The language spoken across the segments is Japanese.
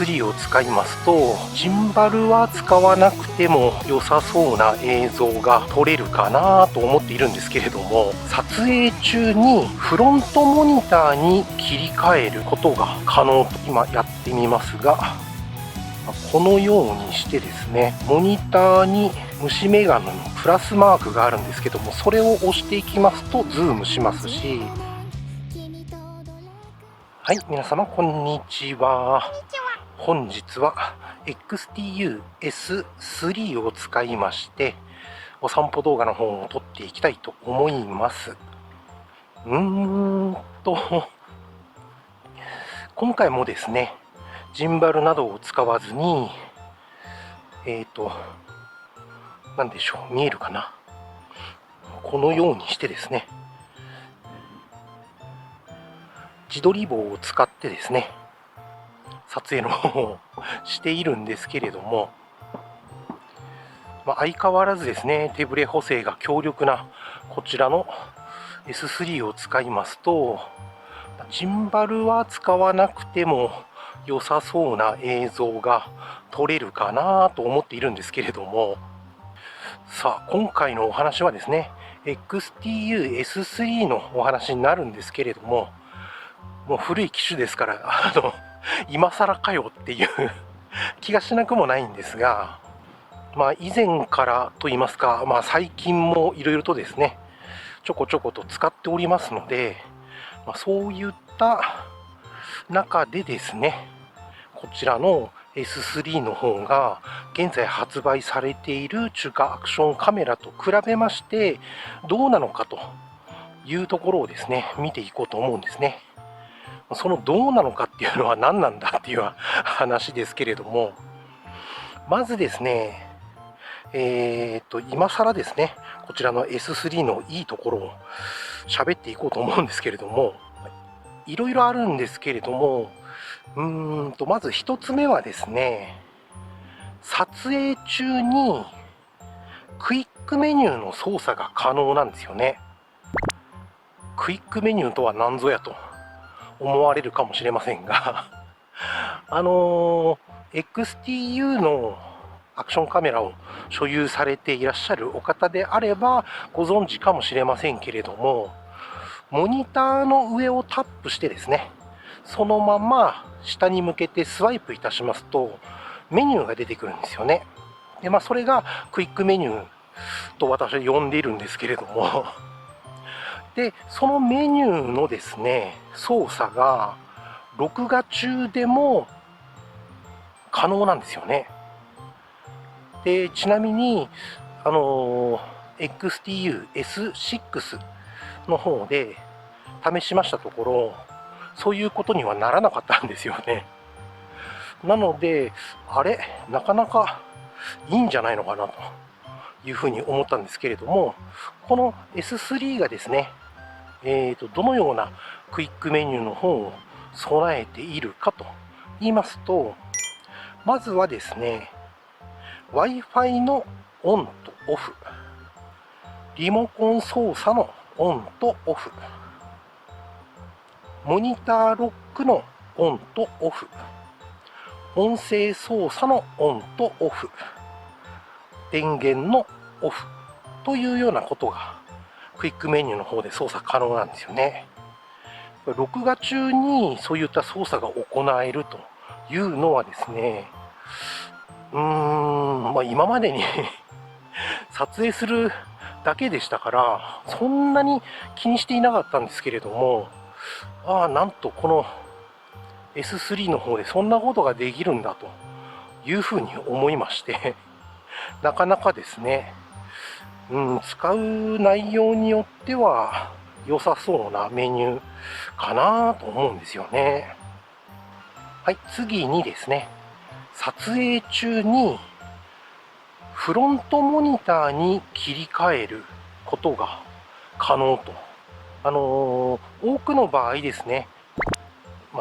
S3 を使いますと、ジンバルは使わなくても良さそうな映像が撮れるかなと思っているんですけれども、撮影中にフロントモニターに切り替えることが可能と今やってみますが、このようにしてですね、モニターに虫眼鏡のプラスマークがあるんですけども、それを押していきますとズームしますし、はい、皆様こんにちは。本日は XTU-S3 を使いましてお散歩動画の方を撮っていきたいと思います。今回もですね、ジンバルなどを使わずになんでしょう、見えるかな、このようにしてですね、自撮り棒を使ってですね、撮影の方をしているんですけれども、相変わらずですね、手ブレ補正が強力なこちらの S3 を使いますと、ジンバルは使わなくても良さそうな映像が撮れるかなと思っているんですけれども、さあ今回のお話はですね、XTU-S3 のお話になるんですけれども、もう古い機種ですから今更かよっていう気がしなくもないんですが、以前からといいますか、最近もいろいろとですね、ちょこちょこと使っておりますので、そういった中でですね、こちらの S3 の方が現在発売されている中華アクションカメラと比べましてどうなのかというところをですね、見ていこうと思うんですね。そのどうなのかっていうのは何なんだっていう話ですけれども、まずですね、今更ですね、こちらの S3 のいいところを喋っていこうと思うんですけれども、いろいろあるんですけれども、まず一つ目はですね、撮影中にクイックメニューの操作が可能なんですよね。クイックメニューとは何ぞやと思われるかもしれませんがXTU のアクションカメラを所有されていらっしゃるお方であればご存知かもしれませんけれども、モニターの上をタップしてですね、そのまま下に向けてスワイプいたしますとメニューが出てくるんですよね。で、それがクイックメニューと私は呼んでいるんですけれどもで、そのメニューのですね、操作が録画中でも可能なんですよね。で、ちなみにXTU-S6 の方で試しましたところ、そういうことにはならなかったんですよね。なので、なかなかいいんじゃないのかなというふうに思ったんですけれども、この S3 がですね、どのようなクイックメニューの方を備えているかと言いますと、まずはですね、Wi-Fi のオンとオフ、リモコン操作のオンとオフ、モニターロックのオンとオフ、音声操作のオンとオフ、電源のオフというようなことがクイックメニューの方で操作可能なんですよね。録画中にそういった操作が行えるというのはですね、今までに撮影するだけでしたからそんなに気にしていなかったんですけれども、なんとこの S3 の方でそんなことができるんだというふうに思いましてなかなかですね、使う内容によっては良さそうなメニューかなと思うんですよね。はい、次にですね、撮影中にフロントモニターに切り替えることが可能と。多くの場合ですね、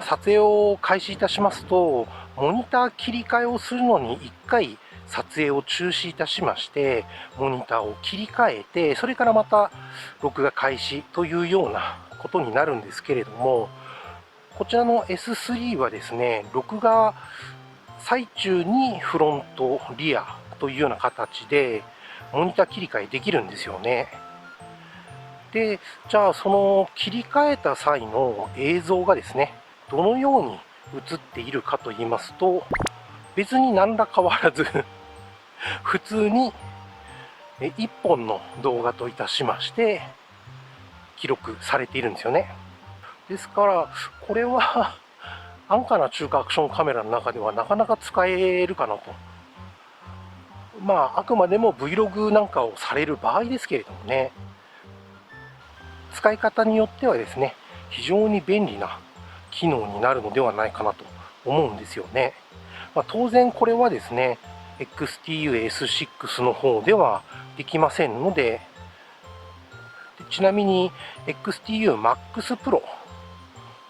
撮影を開始いたしますと、モニター切り替えをするのに1回撮影を中止いたしまして、モニターを切り替えて、それからまた録画開始というようなことになるんですけれども、こちらの S3 はですね、録画最中にフロント、リアというような形でモニター切り替えできるんですよね。で、じゃあその切り替えた際の映像がですね、どのように映っているかと言いますと、別に何ら変わらず普通に1本の動画といたしまして記録されているんですよね。ですからこれは安価な中華アクションカメラの中ではなかなか使えるかなと。あくまでも Vlog なんかをされる場合ですけれどもね、使い方によってはですね、非常に便利な機能になるのではないかなと思うんですよね。当然これはですね、XT-U-S6 の方ではできませんので、ちなみに XT-U-MAX Pro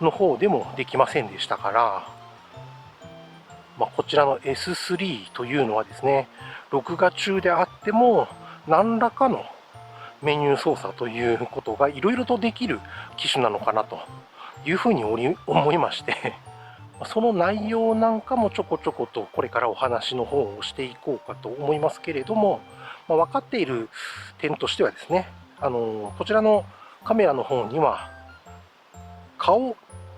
の方でもできませんでしたから、こちらの S3 というのはですね、録画中であっても何らかのメニュー操作ということがいろいろとできる機種なのかなというふうに思いましてその内容なんかもちょこちょことこれからお話の方をしていこうかと思いますけれども、分かっている点としてはですね、こちらのカメラの方には顔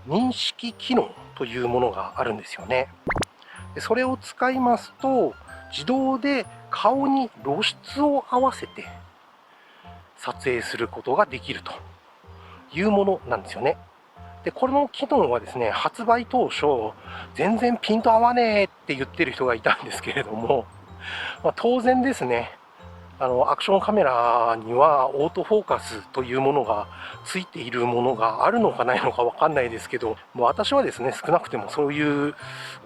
認識機能というものがあるんですよね。それを使いますと自動で顔に露出を合わせて撮影することができるというものなんですよね。で、この機能はですね、発売当初、全然ピント合わねえって言ってる人がいたんですけれども、当然ですね、アクションカメラにはオートフォーカスというものがついているものがあるのかないのか分かんないですけど、もう私はですね、少なくてもそういう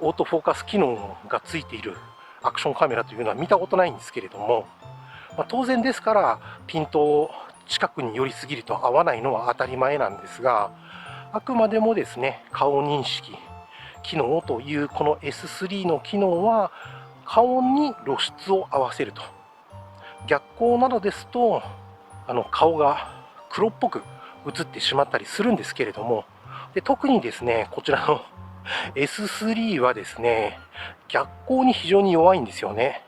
オートフォーカス機能がついているアクションカメラというのは見たことないんですけれども、当然ですからピント近くに寄りすぎると合わないのは当たり前なんですが、あくまでもですね、顔認識機能というこの S3 の機能は顔に露出を合わせると。逆光などですと顔が黒っぽく映ってしまったりするんですけれども、で特にですねこちらの S3 はですね逆光に非常に弱いんですよね。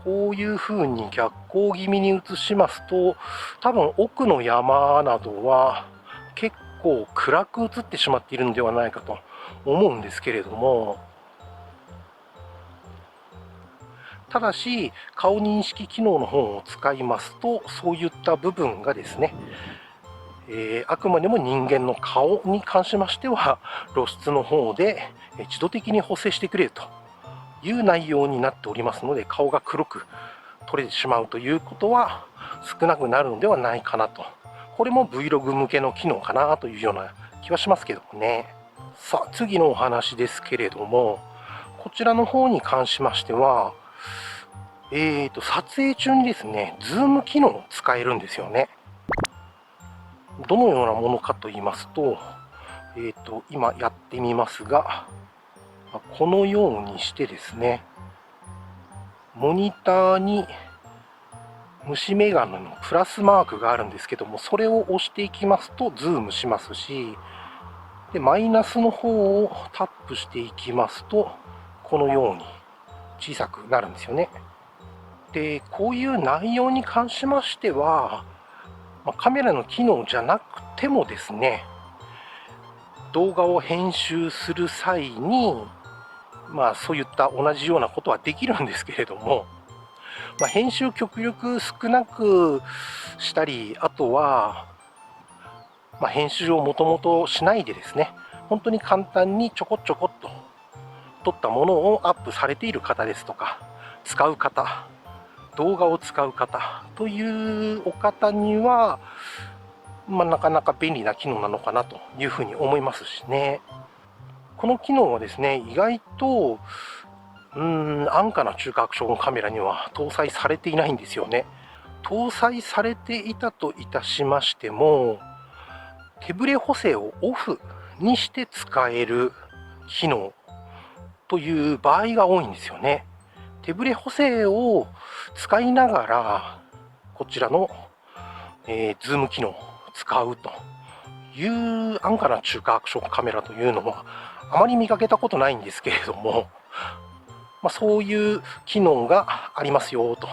こういう風に逆光気味に映しますと、多分奥の山などは結構暗く映ってしまっているのではないかと思うんですけれども、ただし顔認識機能の方を使いますとそういった部分がですね、あくまでも人間の顔に関しましては露出の方で自動的に補正してくれるという内容になっておりますので、顔が黒く撮れてしまうということは少なくなるのではないかなと。これも Vlog 向けの機能かなというような気はしますけどもね。さあ次のお話ですけれども、こちらの方に関しましては撮影中にですねズーム機能を使えるんですよね。どのようなものかと言いますと、今やってみますが、このようにしてですね、モニターに虫眼鏡のプラスマークがあるんですけども、それを押していきますとズームしますし、でマイナスの方をタップしていきますとこのように小さくなるんですよね。でこういう内容に関しましては、カメラの機能じゃなくてもですね、動画を編集する際にそういった同じようなことはできるんですけれども、編集極力少なくしたり、あとは、編集をもともとしないでですね、本当に簡単にちょこちょこっと撮ったものをアップされている方ですとか、使う方、動画を使う方というお方には、なかなか便利な機能なのかなというふうに思いますしね。この機能はですね、意外と安価な中華アクションカメラには搭載されていないんですよね。搭載されていたといたしましても、手ブレ補正をオフにして使える機能という場合が多いんですよね。手ブレ補正を使いながらこちらの、ズーム機能を使うという安価な中華アクションカメラというのはあまり見かけたことないんですけれども、そういう機能がありますよと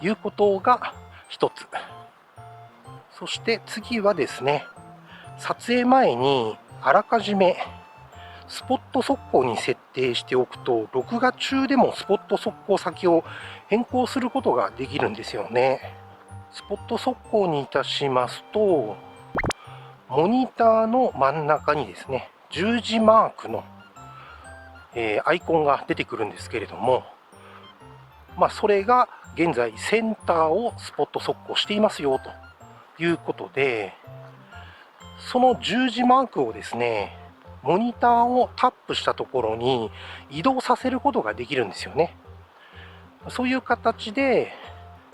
いうことが一つ。そして次はですね、撮影前にあらかじめスポット速攻に設定しておくと、録画中でもスポット速攻先を変更することができるんですよね。スポット速攻にいたしますと、モニターの真ん中にですね、十字マークの、アイコンが出てくるんですけれども、それが現在センターをスポット速攻していますよということで、その十字マークをですね、モニターをタップしたところに移動させることができるんですよね。そういう形で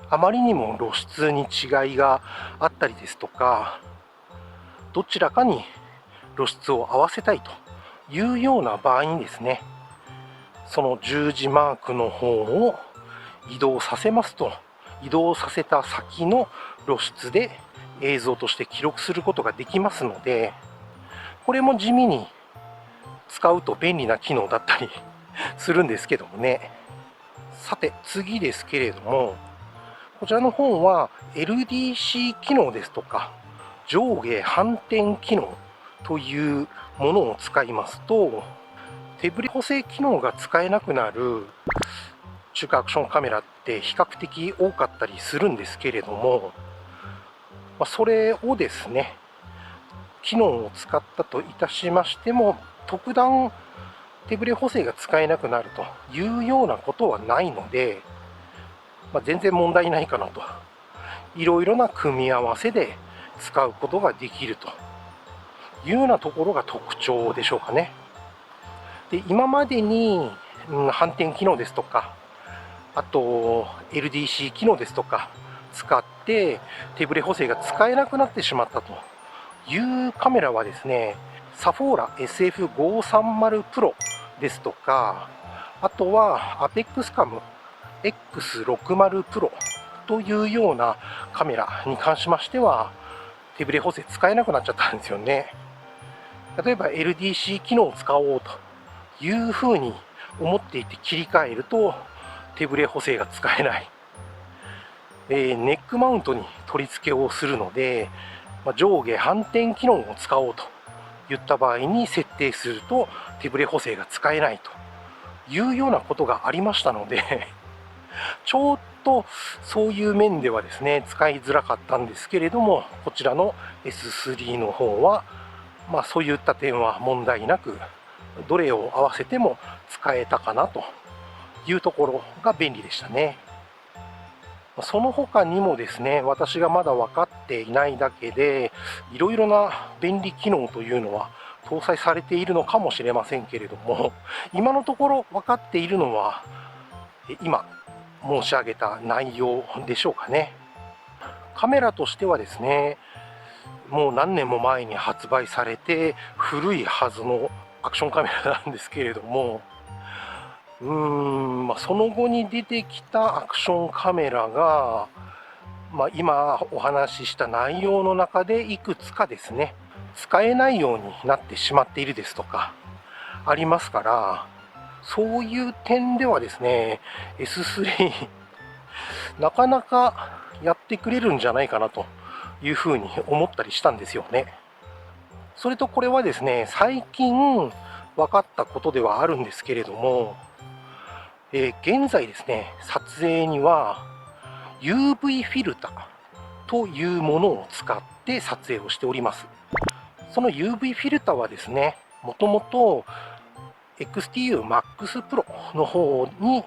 あまりにも露出に違いがあったりですとか、どちらかに露出を合わせたいというような場合にですね、その十字マークの方を移動させますと、移動させた先の露出で映像として記録することができますので、これも地味に使うと便利な機能だったりするんですけどもね。さて次ですけれども、こちらの方は LDC 機能ですとか上下反転機能というものを使いますと、手ブレ補正機能が使えなくなる中華アクションカメラって比較的多かったりするんですけれども、それをですね、機能を使ったといたしましても、特段手ブレ補正が使えなくなるというようなことはないので、全然問題ないかなと。いろいろな組み合わせで使うことができるというようなところが特徴でしょうかね。で、今までに、反転機能ですとか、あと LDC 機能ですとか使って手ブレ補正が使えなくなってしまったというカメラはですね、サフォーラ SF530 Pro ですとか、あとは APEX-CAM X60 Pro というようなカメラに関しましては手ブレ補正使えなくなっちゃったんですよね。例えば LDC 機能を使おうというふうに思っていて切り替えると手ブレ補正が使えない、ネックマウントに取り付けをするので、上下反転機能を使おうといった場合に設定すると手ブレ補正が使えないというようなことがありましたのでちょっとそういう面ではですね、使いづらかったんですけれども、こちらの S3 の方は、そういった点は問題なく、どれを合わせても使えたかなというところが便利でしたね。その他にもですね、私がまだ分かっていないだけで、いろいろな便利機能というのは搭載されているのかもしれませんけれども、今のところ分かっているのは、今申し上げた内容でしょうかね。カメラとしてはですね、もう何年も前に発売されて古いはずのアクションカメラなんですけれども、その後に出てきたアクションカメラが、今お話しした内容の中でいくつかですね、使えないようになってしまっているですとかありますから、そういう点ではですね、S3 なかなかやってくれるんじゃないかなというふうに思ったりしたんですよね。それとこれはですね、最近分かったことではあるんですけれども、現在ですね、撮影には UV フィルターというものを使って撮影をしております。その UV フィルターはですね、もともと XTU Max Pro の方に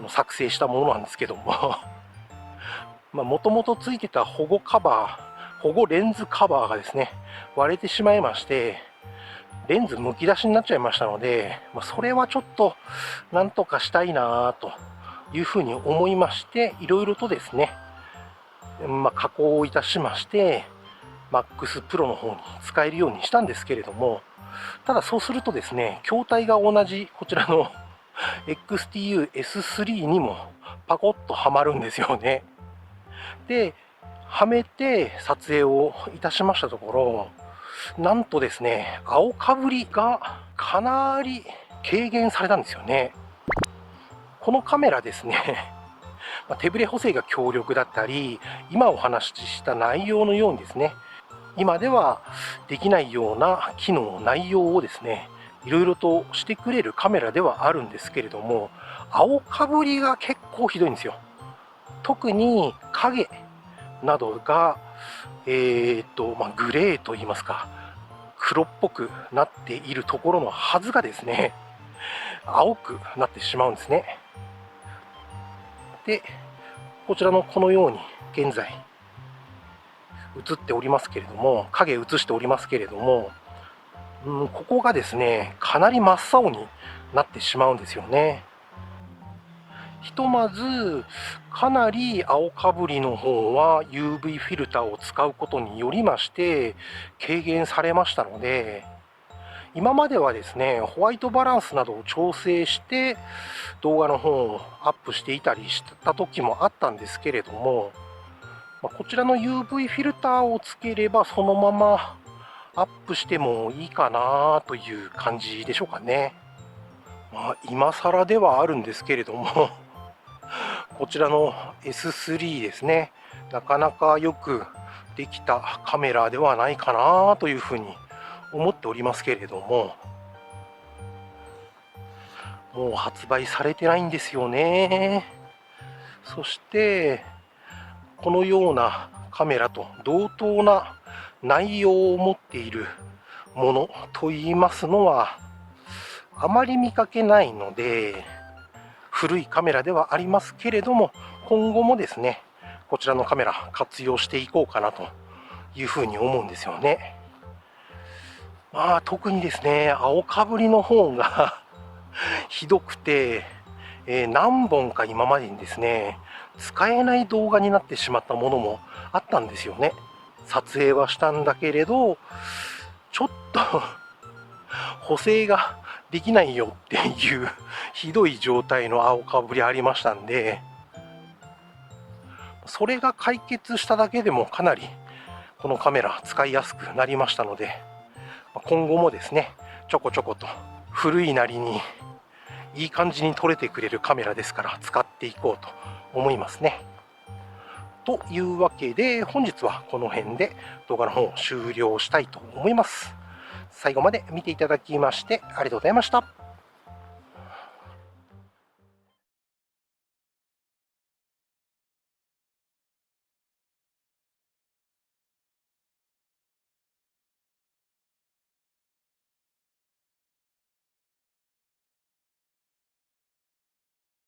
作成したものなんですけどももともとついてた保護レンズカバーがですね、割れてしまいまして、レンズむき出しになっちゃいましたので、それはちょっとなんとかしたいなというふうに思いまして、いろいろとですね、加工をいたしまして、MAX Pro の方に使えるようにしたんですけれども、ただそうするとですね、筐体が同じこちらの XTU S3 にもパコッとはまるんですよね。で、はめて撮影をいたしましたところ、なんとですね、青かぶりがかなり軽減されたんですよね。このカメラですね、手ブレ補正が強力だったり、今お話しした内容のようにですね、今ではできないような機能、内容をですね、いろいろとしてくれるカメラではあるんですけれども、青かぶりが結構ひどいんですよ。特に影などが、グレーといいますか、黒っぽくなっているところのはずがですね、青くなってしまうんですね。で、こちらのこのように現在映っておりますけれども、影映しておりますけれども、ここがですね、かなり真っ青になってしまうんですよね。ひとまず、かなり青かぶりの方は UV フィルターを使うことによりまして軽減されましたので、今まではですね、ホワイトバランスなどを調整して動画の方をアップしていたりした時もあったんですけれども、こちらの UV フィルターをつければそのままアップしてもいいかなという感じでしょうかね。今更ではあるんですけれどもこちらの S3 ですね、なかなかよくできたカメラではないかなというふうに思っておりますけれども、もう発売されてないんですよね。そしてこのようなカメラと同等な内容を持っているものといいますのはあまり見かけないので、古いカメラではありますけれども、今後もですね、こちらのカメラ活用していこうかなというふうに思うんですよね。特にですね、青かぶりの方がひどくて、何本か今までにですね、使えない動画になってしまったものもあったんですよね。撮影はしたんだけれど、ちょっと補正ができないよっていうひどい状態の青かぶりありましたんで、それが解決しただけでもかなりこのカメラ使いやすくなりましたので、今後もですね、ちょこちょこと古いなりにいい感じに撮れてくれるカメラですから使っていこうと思いますね。というわけで本日はこの辺で動画の方を終了したいと思います。最後まで見ていただきましてありがとうございました。